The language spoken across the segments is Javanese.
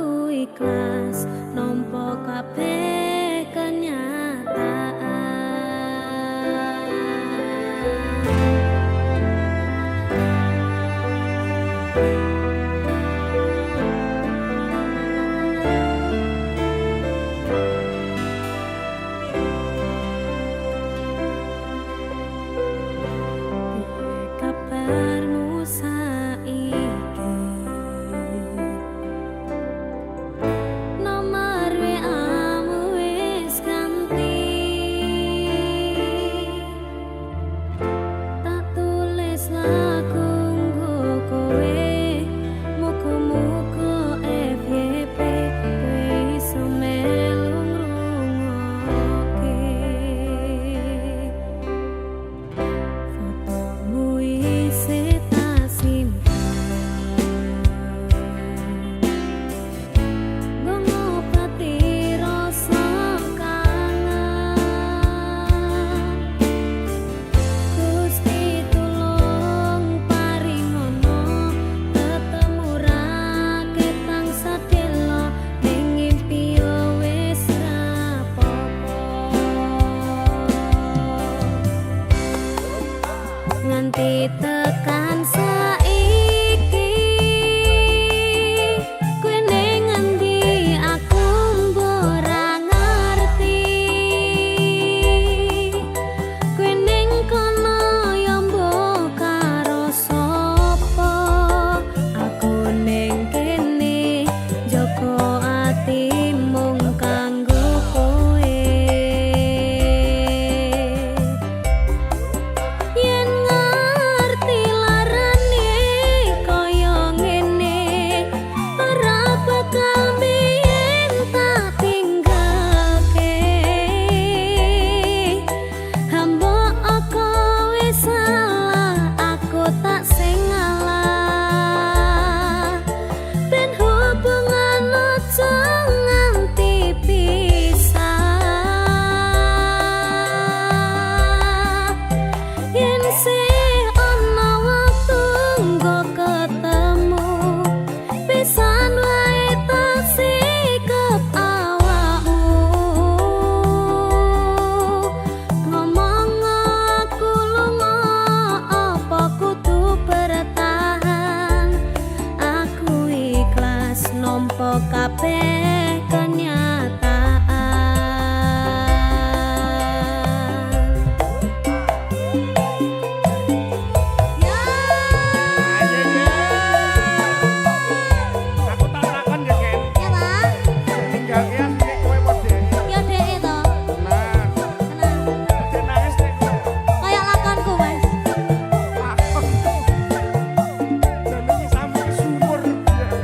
aku ikhlas nampa kabeh kenyataan. Kabarmu saiki nomor WA-mu wis ganti, tak tulis lagu nggo kowe, muga-muga FYP kowe iso melu ngrungokke. Fotomu isih tak simpen, nggo ngobati rasa kangen. Gusti tulung paringono ketemu ra ketang sadelo ning ngimpi yo wis rapopo. Nganti tekan saiki kowe ning endi aku mbok ora ngerti. Kowe ning kono ya mbok karo sapa, aku ning kene jaga ati mung kanggo kowe. Yen ngerti larane kaya ngene, ora bakal biyen tak tinggalke. Hamba aku wis salah, aku tak sing ngalah. Ben hubungan aja nganti pisah. Yen sih ana waktu nggo ketemu, pisan wae tak sikep awakmu. Ngomong aku lunga apa kudu bertahan, aku ikhlas nampa kabeh kenyataan. Aku tak takon ya, Ken. Ya, Bang. Tinggal kian nek kowe modeni. Ya dhek to. Nah, Tenang. aja nangis nek kowe. Kayak lakonku, Mas. Lakon. Dan iki sampe ke sumur. Jeru.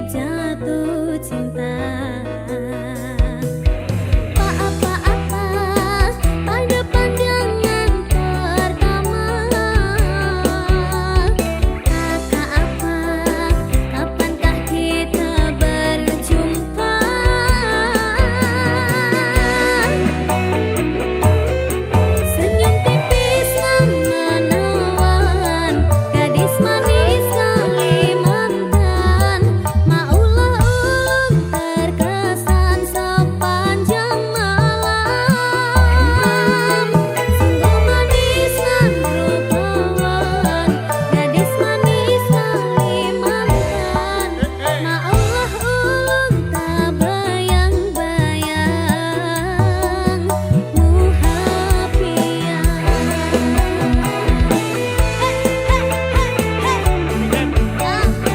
jatuh cinta. Apa-apa pada pandangan pertama. Kakak apa, kapankah kita berjumpa? Senyum tipis nan menawan, gadis manis Kalimantan. Maulah ulun terkesan sepanjang malam. Sungguh manis nan rupawan, gadis manis Kalimantan. Maulah ulun tak bayang-bayang muhapian.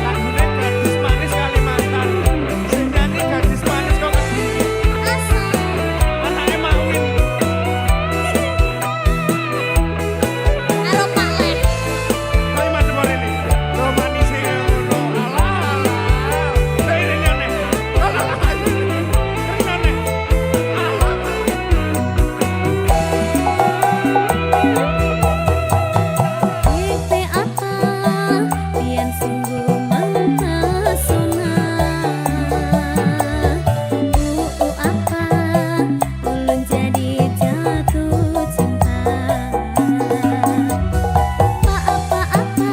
Lagune gadis manis Kalimantan. Sing nyanyi gadis manis kok ngerti. Anake Makwin. Halo Pak Leh. Ayo madem rene. Lo manise ngono. Alah. Seiringane. Alah. Seiringane. Alah. Bukti apa yang sungguh mempesona. Apa ulun jadi jatuh cinta. Apa-apa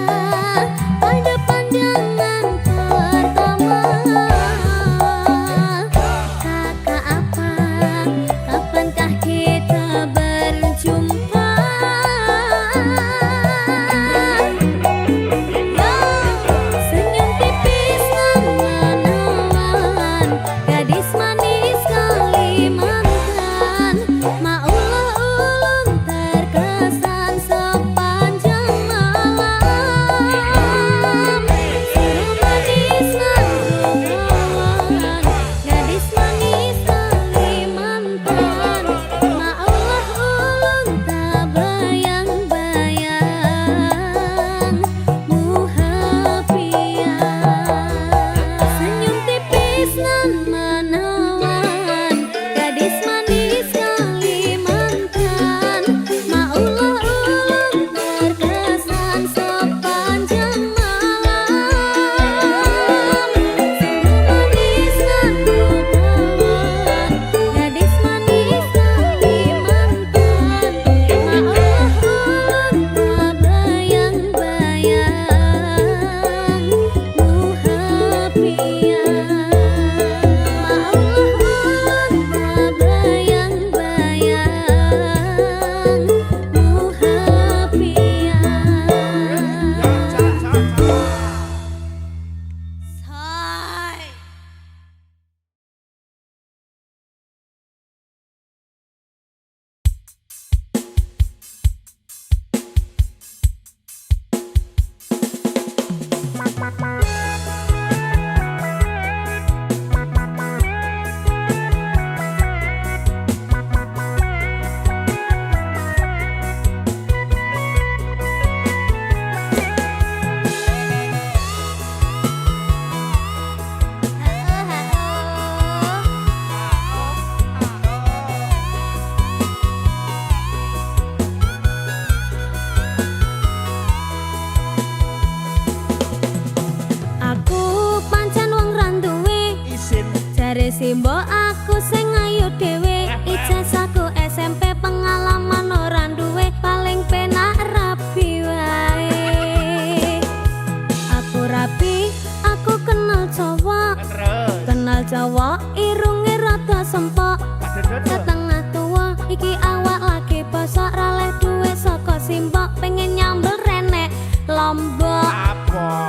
pada pandangan pertama. Kakak apa, kapankah kita berjumpa? Senyum tipis nan menawan, gadis manis Kalimantan. Maulah ulun terkesan sepanjang malam. Sungguh manis nan rupawan, gadis manis Kalimantan. Maulah ulun tak bayang-bayang muhapian. Senyum tipis nan menawan, gadis manis Kalimantan. Maulah ulun terkesan sepanjang malam. Sungguh manis nan rupawan, gadis manis Kalimantan. Maulah ulun tak bayang-bayang muhapian. Maulah ulun tak bayang-bayang muhapian. Say. Aku pancen wong randuwe, Isin. jare simbok aku sing ayu dhewe. Ijazahku SMP pengalaman ora duwe, paling penak rabi wae. Aku rabi, aku kenal cowok, Terus. kenal cowok irunge rada sempok. Aduh. Setengah tua iki awak lagi bosok, raleh duwe saka simbok, pengen nyambel renek Lombok. Apa?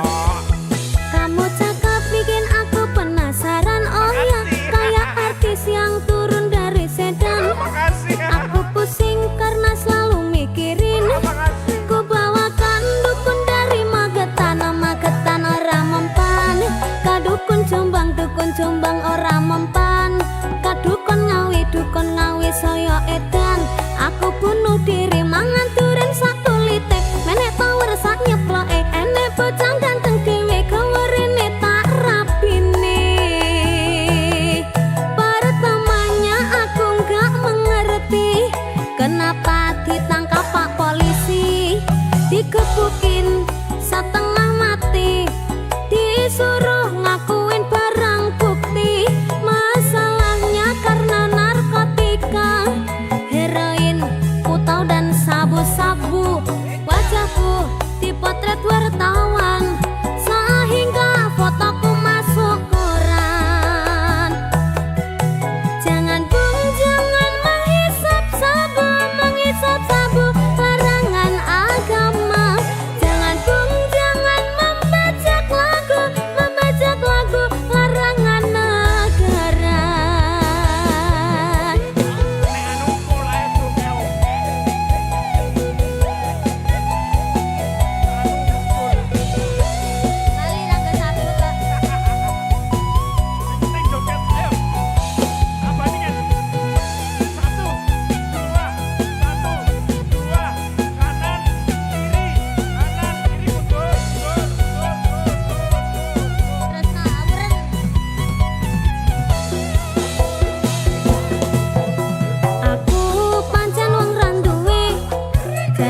Kamu cakep bikin aku penasaran. Oh ya, kayak artis yang turun dari sedan. Makasih. Aku pusing karena selalu mikirin. Makasih. Ku bawakan dukun dari Magetan, Magetan ora mempan. Kadukun Jombang ora mempan. Kadukun Ngawi dukun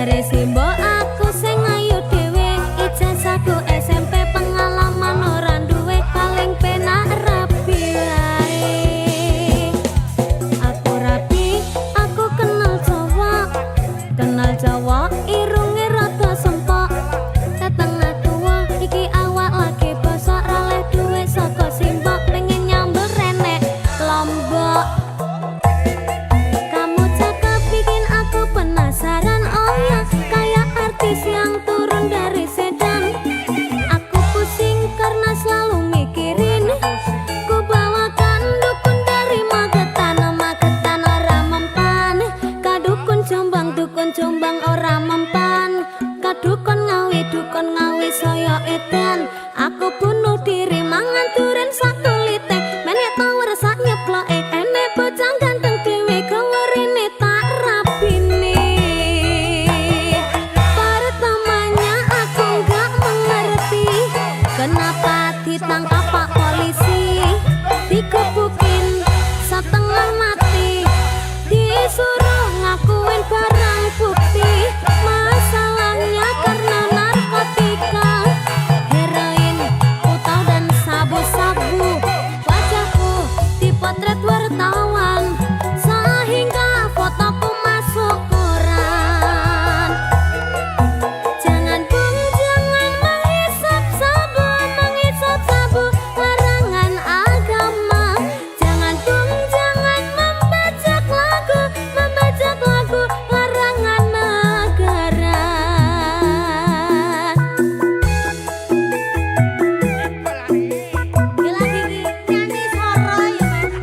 Jare simbo aku sing ayu dhewe, ijazahku SMP pengalaman ora duwe, paling penak rapi wae. Aku rapi, aku kenal Jawa, irunge rada sempok. Tetengah tua iki awak lagi bosok, raleh duwe saka simbok, pengen nyambel renek Lombok. Kamu cakep bikin aku penasaran, oh ya, kayak artis yang turun dari sedan. Aku pusing karena selalu mikirin, ku bawakan dukun dari Magetan, Magetan ora mempan. Kadukun Jombang ora mempan. Kadukun Ngawi saya edan. Aku bunuh diri mangan duren satu lite, menek tower sak nyeploke, enek bocah ganteng dhewe gawerene tak rapine. Pertamanya aku gak mengerti kenapa ditangkap Pak polisi, dikebukin setengah mati, disuruh ngakuin barang bukti. Masalahnya karena narkotika, heroin, putau dan sabu-sabu. Wajahku dipotret wartawan sehingga fotoku masuk koran. Jangan bung, jangan menghisap sabu, larangan agama. Jangan bung, jangan membajak lagu, larangan negara. Gila gini, nyanyi soro ya Mas.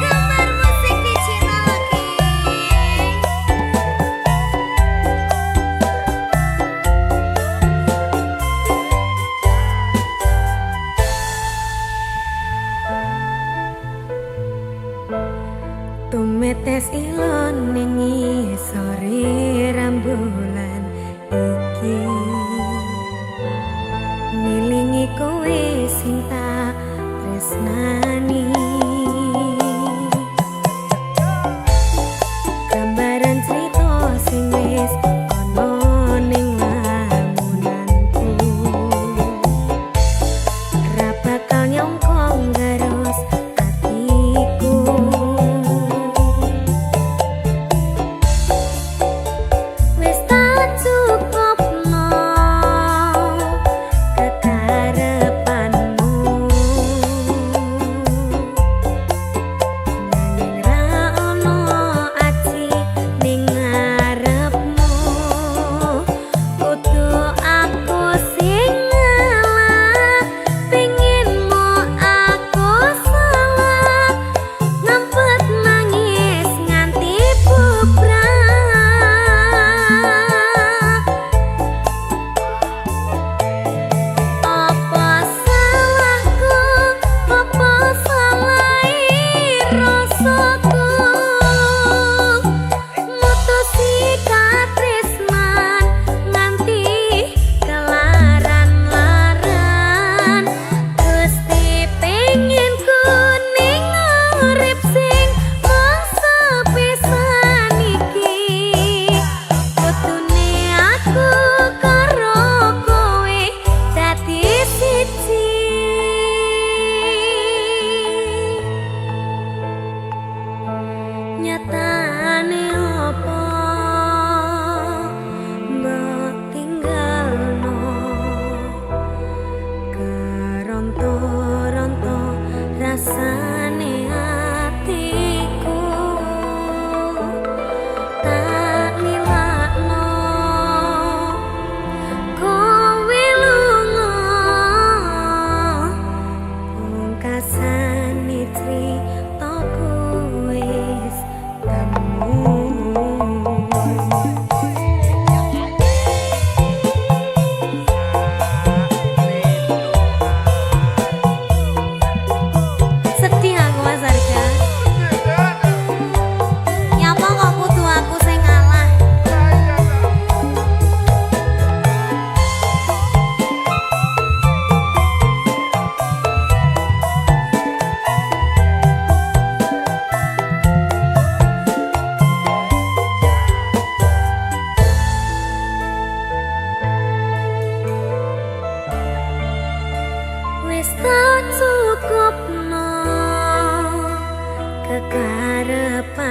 Kamar musik di Cina lagi. Tumetes ilon ning sore rembulan iki, nilingi kowe sing tak tresnani. Gambaran cerita sing wis ana ning lamunanku, ra bakal nyongkong garus atiku. Wis tak cukupno kekarepanmu.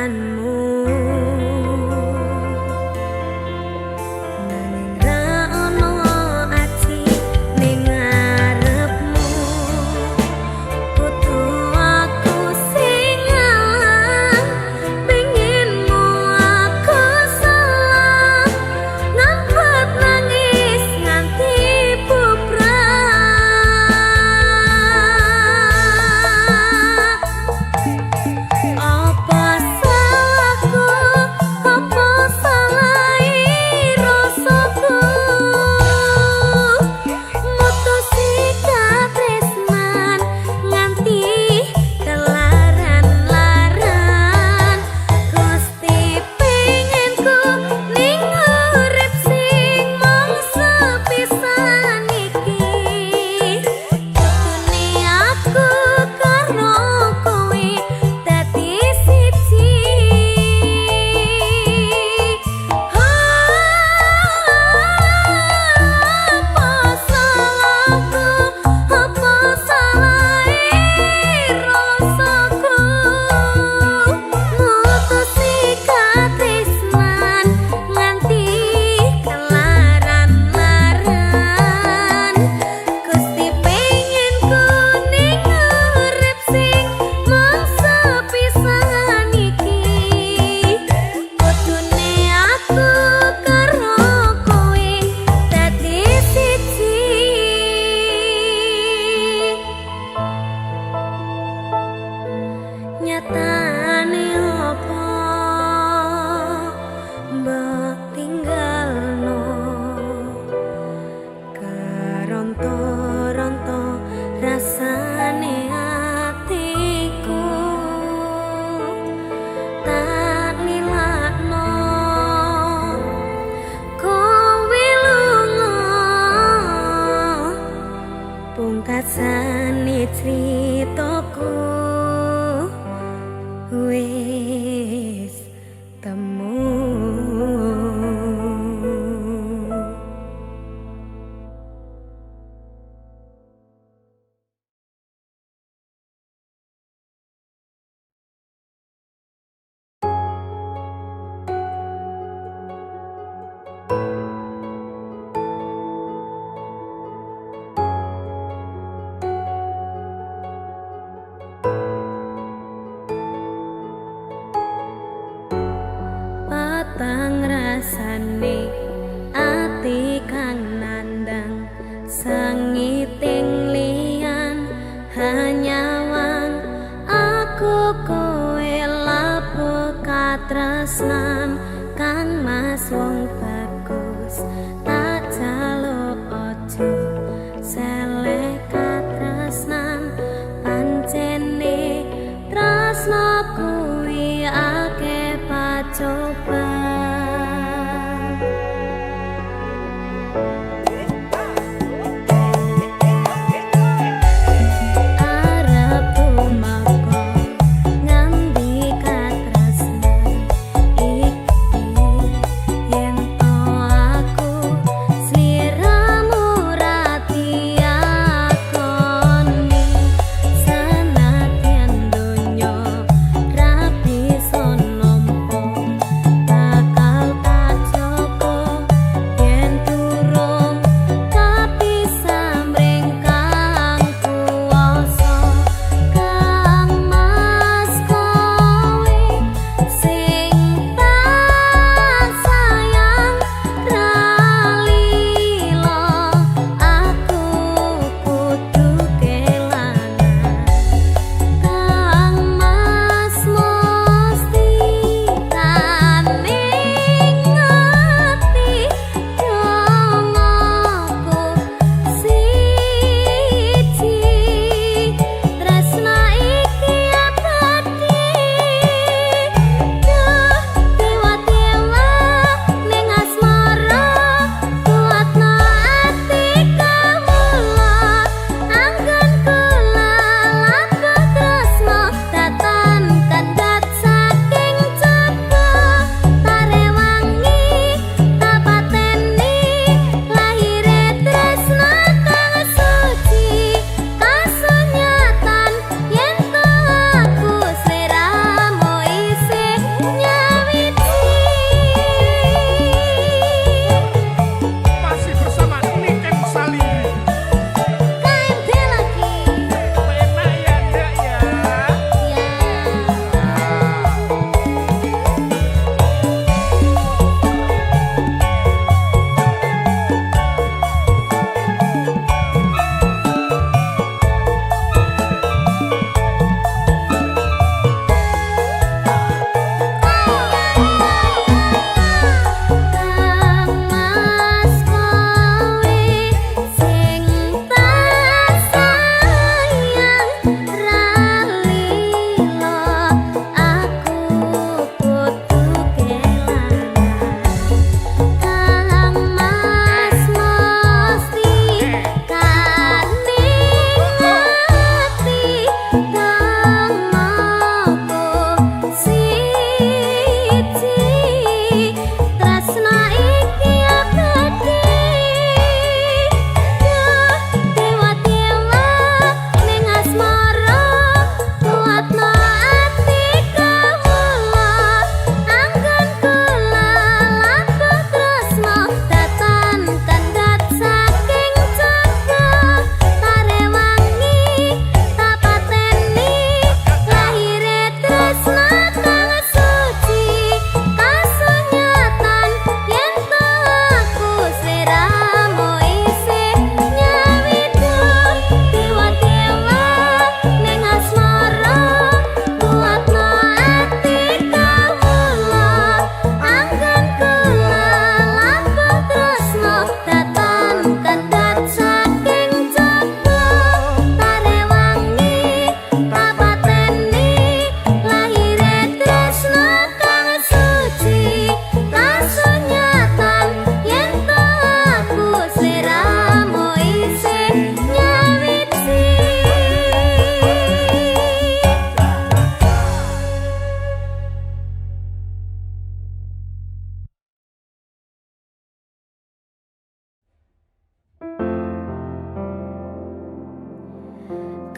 perasaanmu. Nanging ra ono ati ning ngarepmu. Kudu aku sing ngalah, pengenmu aku salah, ngampet nangis nganti apa salahku, apa salahi rasaku, mutusi katresnan nganti kelaran-laran. Gusti pengenku ning urip sing mung sepisan iki, kudune aku karo kowe dadi siji. Apa salahku, apa salahi rasaku, mutusi katresnan nganti kelaran-laran. Gusti pengenku ning urip sing mung sepisan iki, kudune aku karo kowe dadi siji. Nyatane apa mbok tinggalno, keronto-ronto rasane atiku, tak nilakno kowe lunga. Pungkasane critaku wis temu.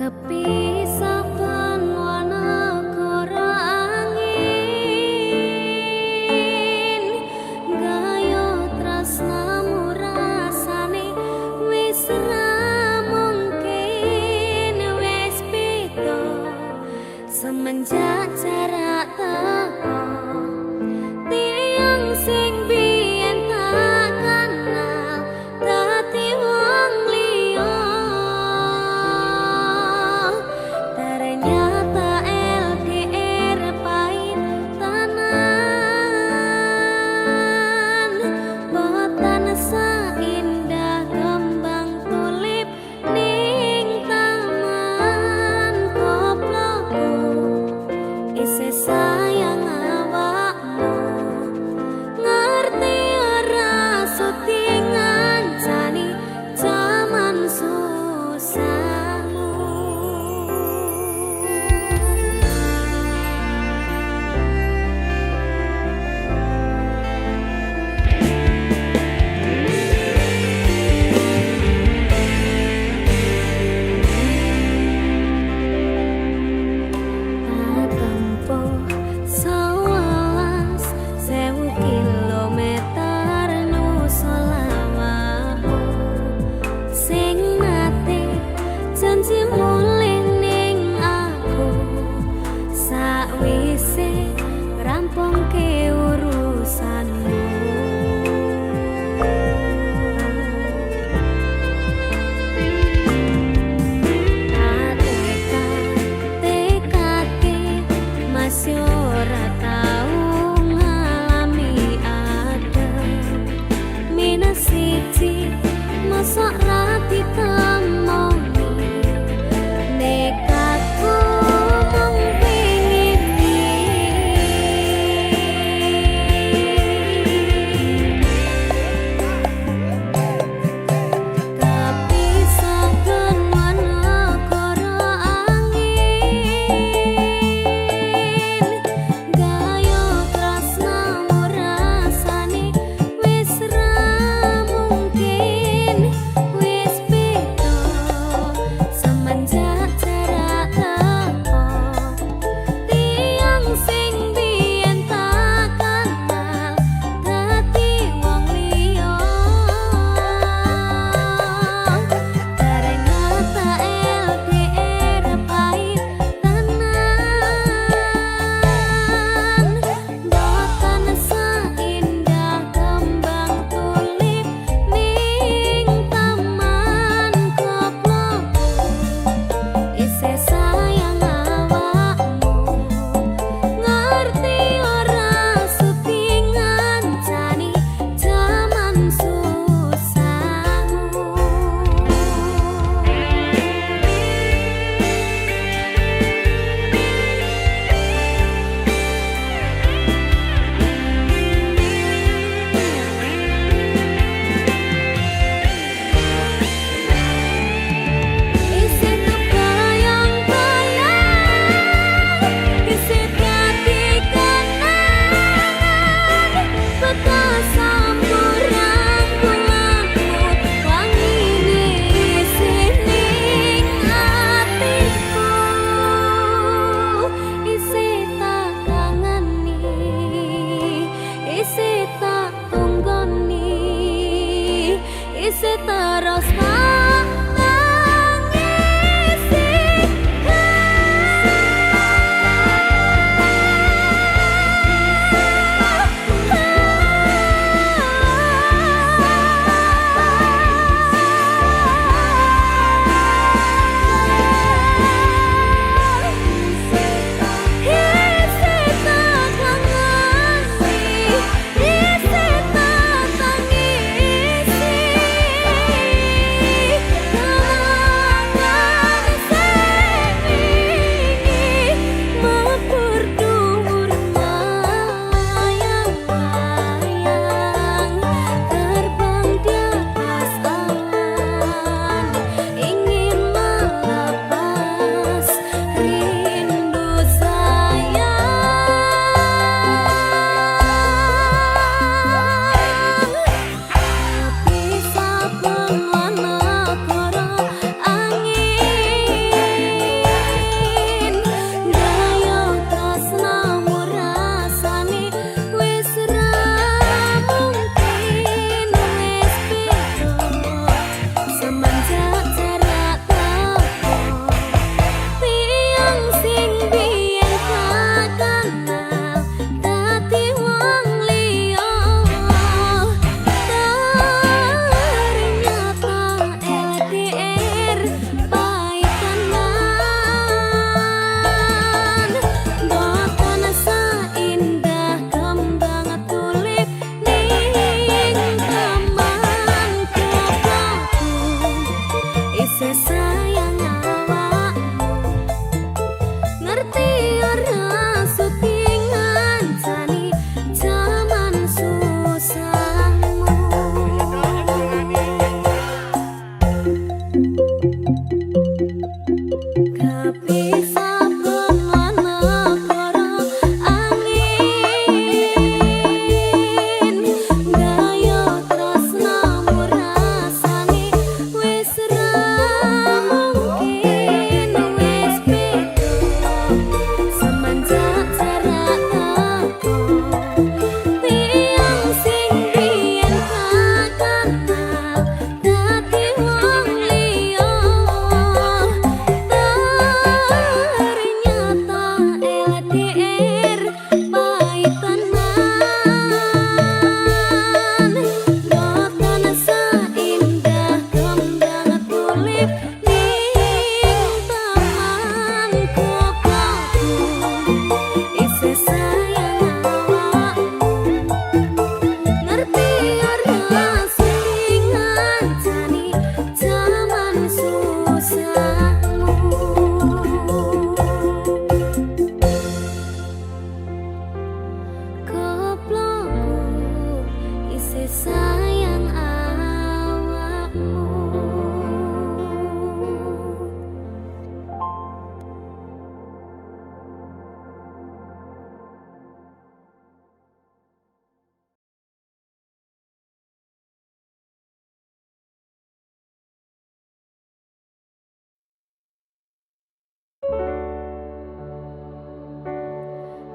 kepisahan wanagara angin gayo tresnamu rasane wis ra mungkin wis beda semenjak jarak teko tiang sing biyen tak kenal dadi wong liya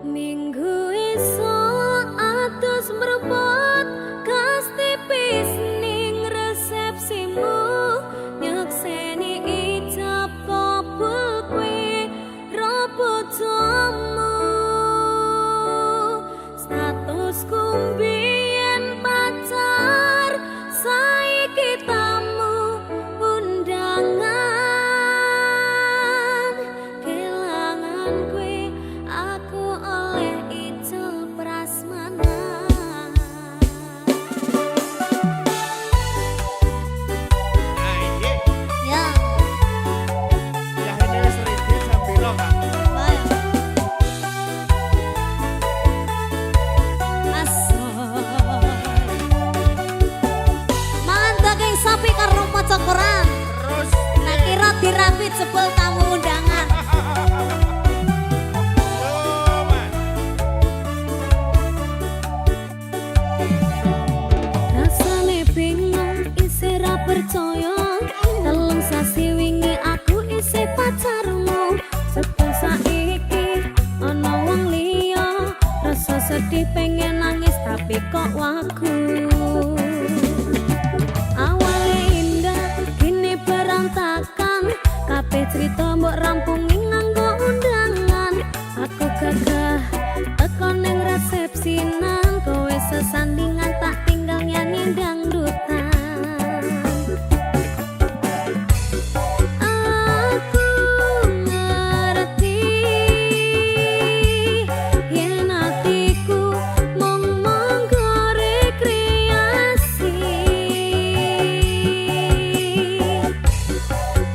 Minggu esuk atus mrebut gas tipis ning resepsimu nyekseni ijab kabul kowe robojomu statusku mbiyen pacar saiki tamu undangan kelangan kowe aku oleh ijol prasmanan. Aye, Ya, ya ini wis ready sambil lo Kak. baik. Asoy. Mangan daging sapi karo maca Quran. Terus Nak kira dirapit jebul tamu undangan. oh, Mas. Rasane bingung isih ra percaya telung sasi wingi aku isih pacarmu sebab saiki ana wong liya rasa sedih pengen nangis tapi kok wagu awale indah kini berantakan kabeh cerita mbok rampungi nganggo undangan aku gagah teko ning resepsinan kowe sesandingan tak tinggal nyanyi dangdutan aku ngerti yen atiku mung monggo rekreasi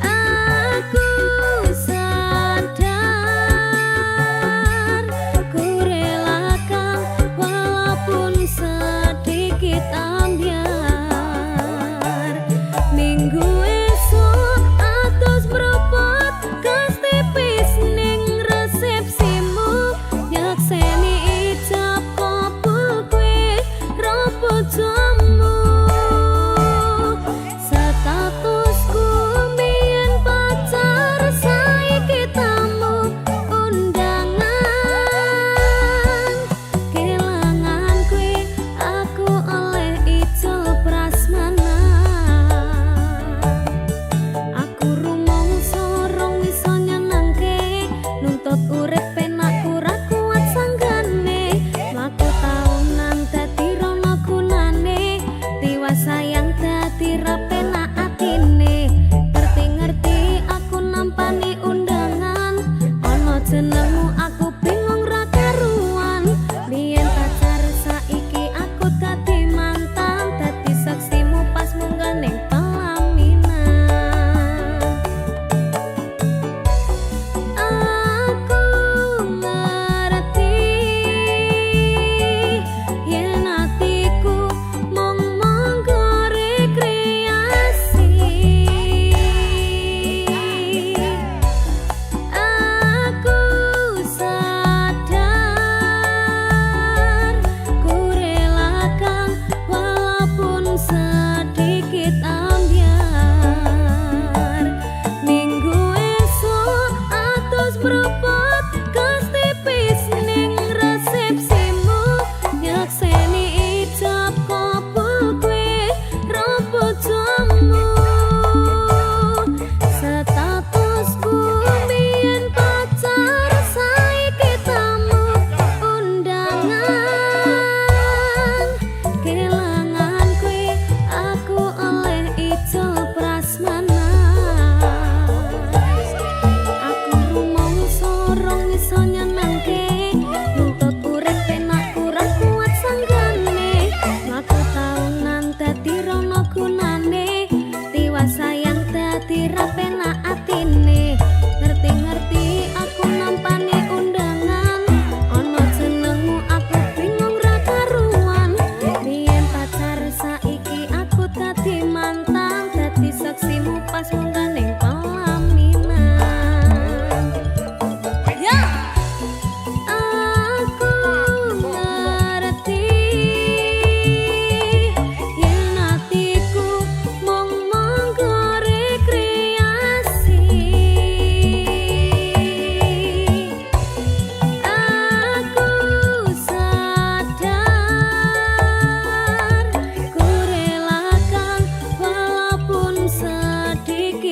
aku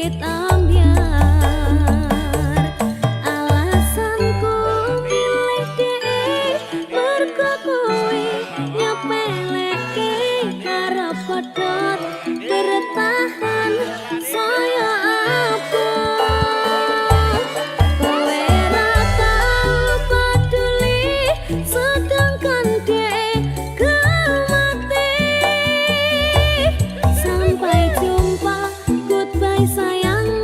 sedikit ambiar. Alasanku milih dhewe mergo kowe nyepeleke karo kodot bertahan saya abot. Kowe ra tau peduli sedangkan dhewe gemati. Sampai jumpa, goodbye sayang.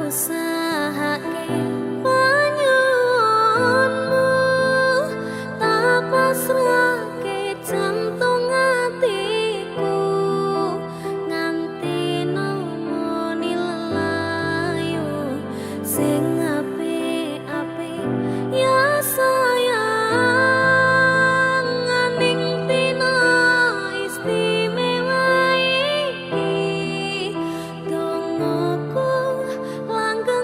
ngusahake panyuwunmu, tak pasrahke jantung atiku nganti nemoni lelayu sing apik-apik ya sayang. Aning dina istimewa iki dongaku langgeng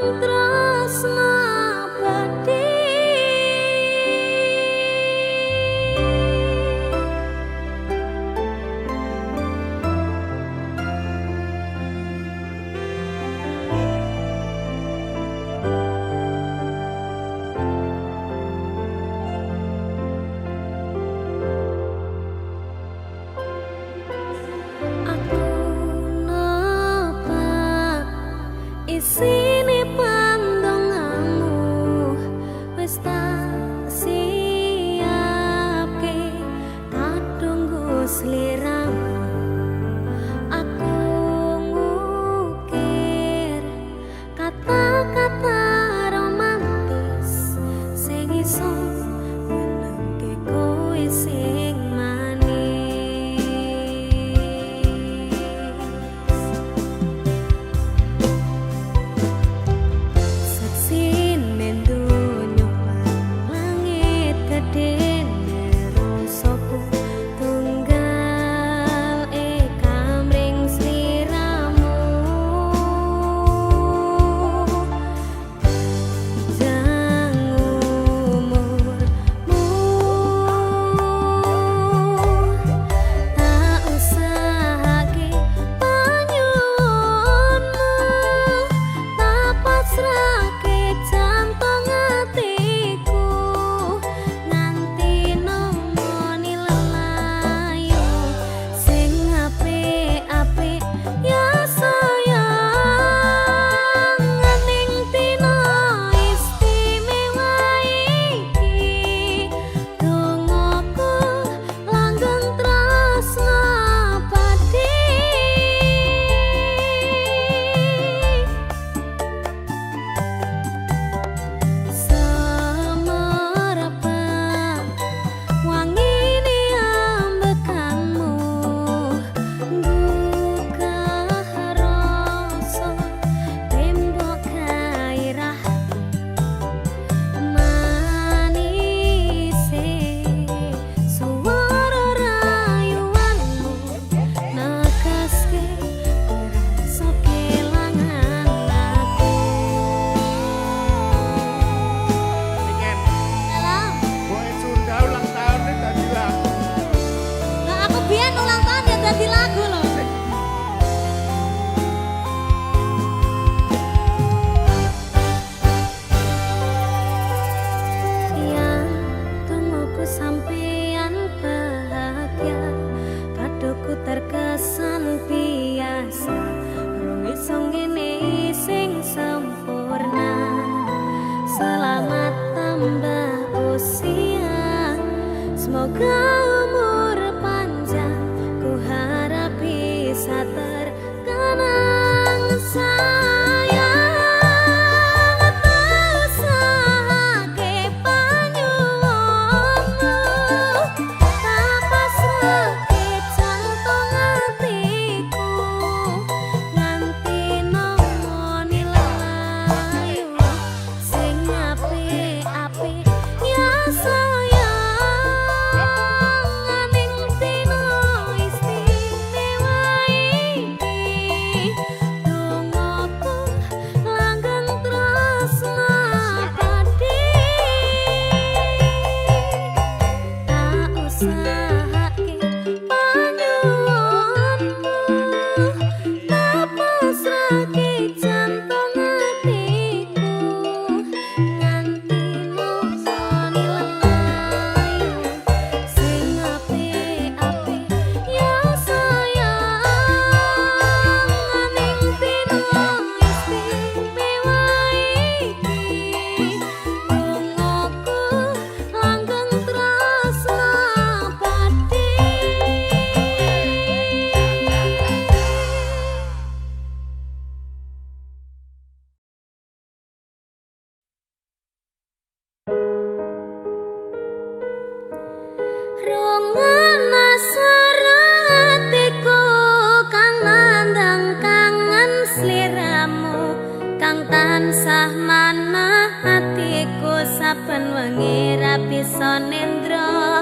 manah hatiku saben wengi ra bisa nendra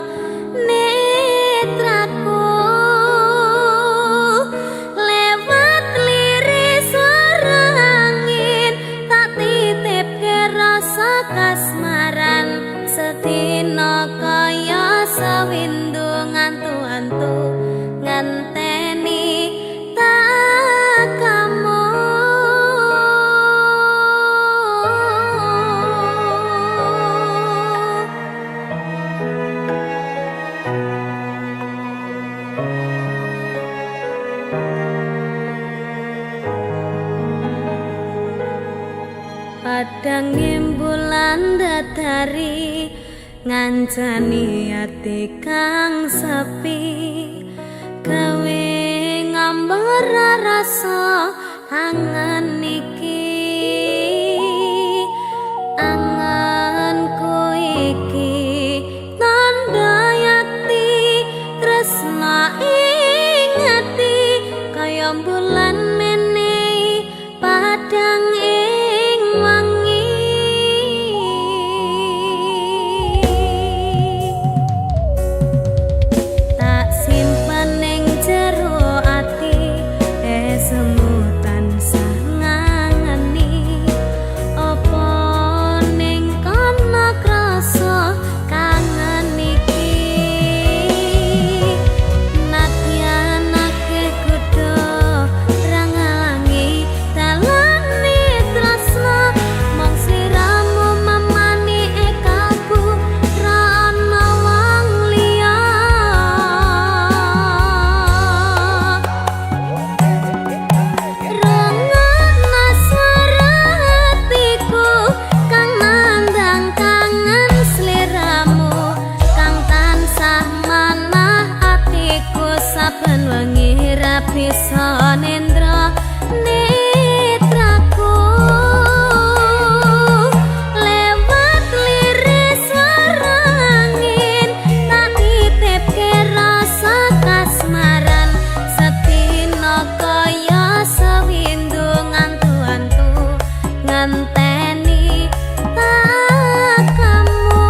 netraku lewat liris suara angin tak titipke rasa kasmaran sedina kaya sawindu ngantu-antu ngenteni tak kamu. Padang bulan datari ngancani ati kang sepi gawe ngambar rasa angan iki anganku iki tanda yakti tresna ing ati kaya bulan menehi padang ing wangi tak simpen ning jero ati semu tansah ngangeni apa ning kana krasa kangen iki nadyan akeh kudu rangalangi dalane tresna mong sliramu memani ekaku ra ana wong liya rengana suara hatiku kang nandang kangen sliramu kang tansah manah atiku saben wengi ra bisa nendra netraku lewat liris suara angin tak titipke rasa kasmaran sedina kaya sawindu ngantu-antu ngenteni tak kamu.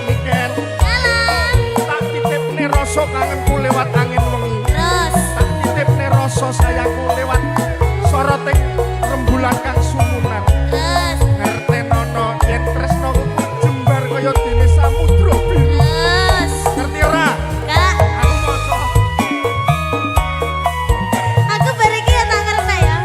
Niken Jalan tak titipne rasa kangenku lewat angin wengi terus tak titipne rasa sayangku lewat soroting rembulan kang sumunan terus ngertenono yen tresno jembar kaya dene samudra biru terus ngerti ora kak aku maca aku bariki ya tak ngerti ya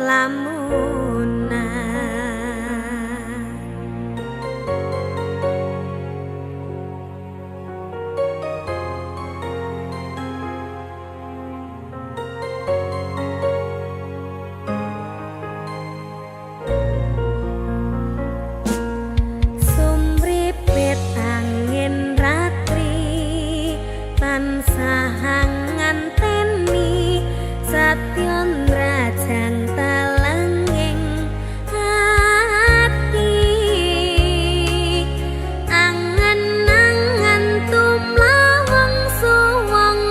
lamunan. Sumripit angin ratri tansah nganteni satyon rajang talenging ati angen-angen tumlawang suwung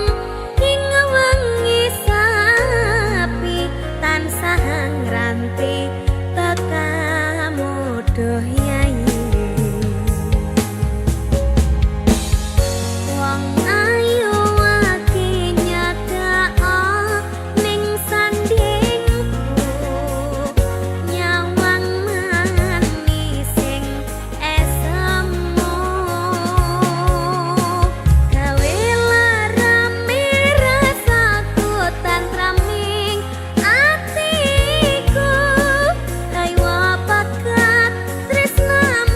ing wengi sapi tansah ngranti tekamuduh yayi wong ayu aki nyadao ning sandingku nyawang manis sing esemu gawe larame rasaku tantraming atiku kaya pakat tresnamu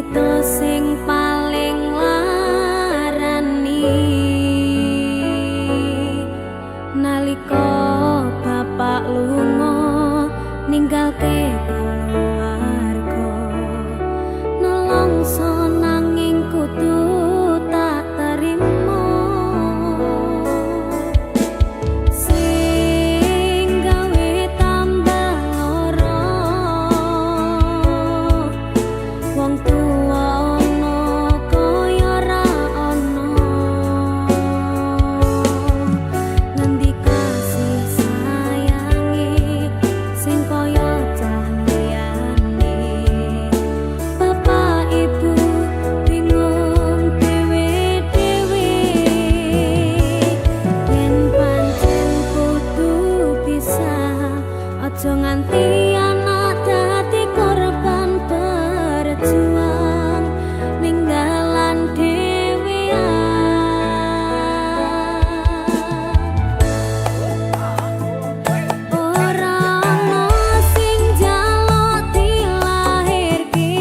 Crita sing paling larani nalika bapak lunga ninggalke keluarga nelongso nanging kudu tak terima sing gawe tambah lara wong tuwa ana kaya ra ana ngendi kasih sayange sing kaya cah liyane bapak ibu bingung dhewe-dhewe yen pancen kudu pisah aja nganti anak dadi korban berjuang ninggalan dhewean ora ana sing njaluk dilahirke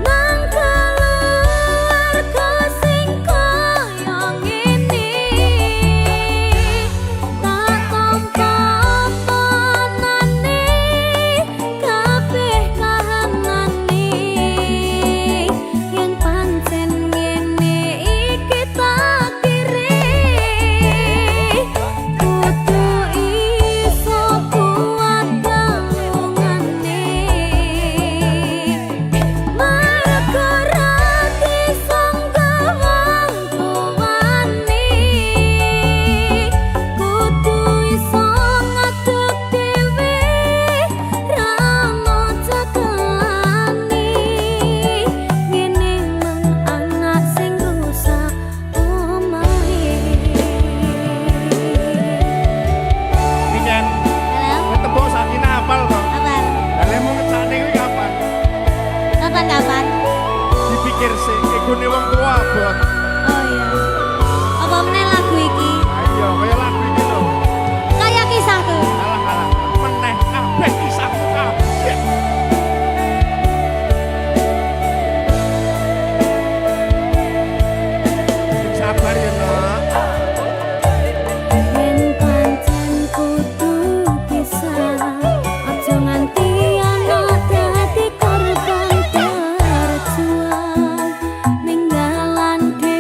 nang keluarga sing kaya ngene tak tampa panane kabeh kahanane yen pancen ngene iki takdire kudu iso kuat galungane mergo ra disangga wong tuwane kudu iso ngadeg dhewe ra ono cekelane ngene men anak sing rusak omahe Piken halo kowe tembok sakine apal to kapan lha mung ngecane kuwi kapan kapan dipikir sih egone wong tua abot oh iya apa meneh lagu iki ayo kaya lagu iki lho kaya kisahku alah meneh kabeh kisahmu kabeh sabar ya nak yen pancen kudu pisah aja nganti anak dadi korban berjuang ninggalan dhewe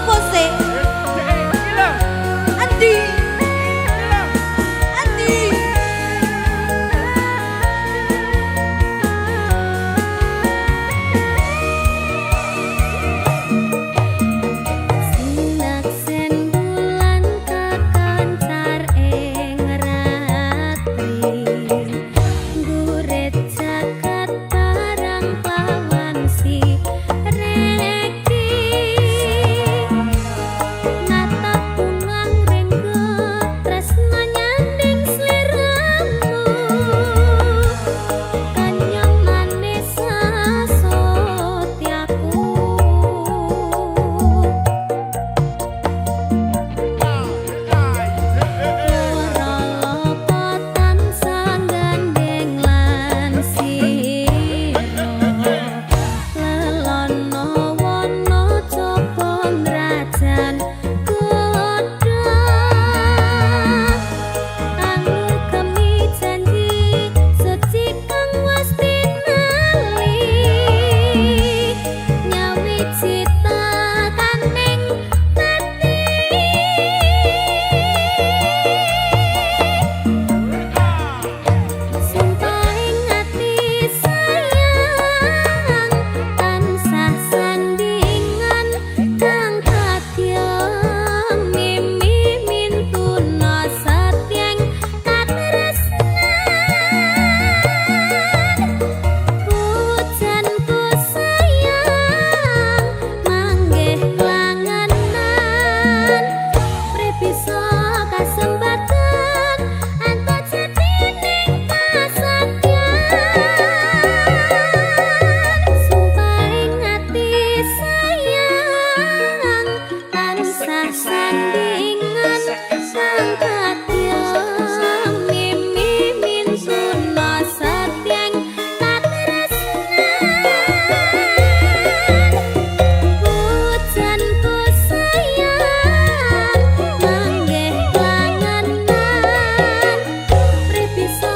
Sopo sih? Andi. Andi. Sinak sen bulan kekancar ing ratri gurit jagat barang lawan si reki natap bungang renggo tresna nyanding sliramu kanyang manis sasotyaku Rolopotan sanggandeng lan siro lelono wono coba ngrajan godha anggur kemi janji suci kang wis tinali nyawiji tekaning pati Sumpaing ati sayang tansah sandingan kang kadya mimi mintuna satyang katresnan pujanku sayang manggih langanan prepisa kasembatan antuk jadining kasakyan sumpaing ati sayang tansah sandingan kang kadya mimi mintuna satyang katresnan pujanku sayang manggih langanan prepisa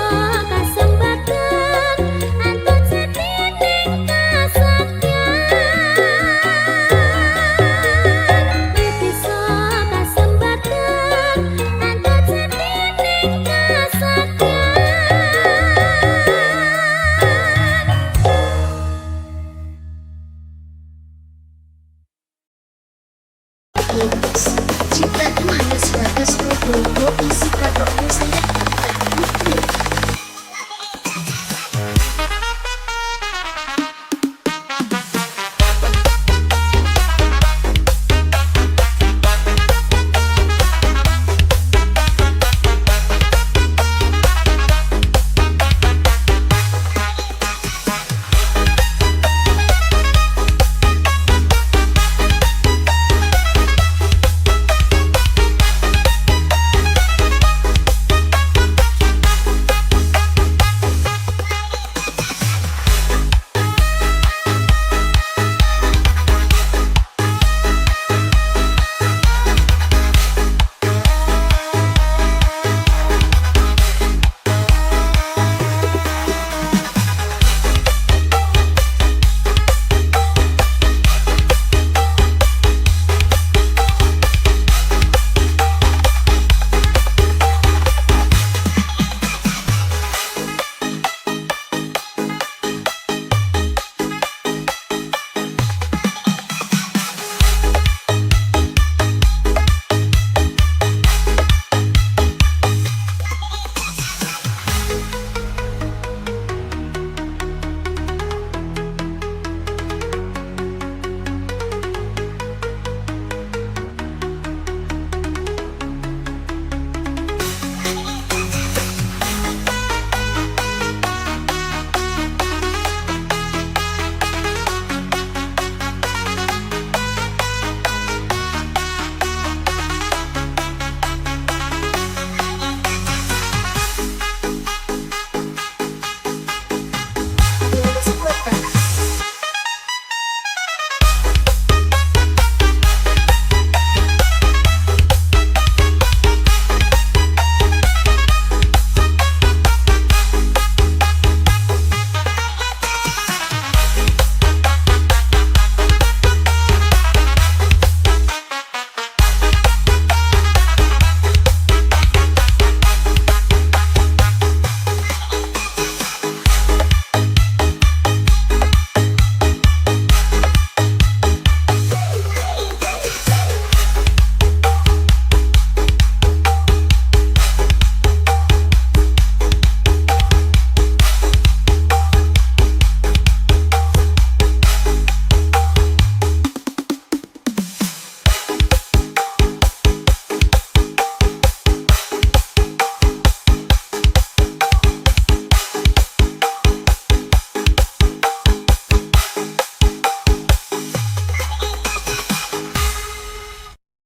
kasembatan antuk jadining kasakyan prepisa kasembatan antuk jadining kasakyan Cipta Tuhan 100 isi produksi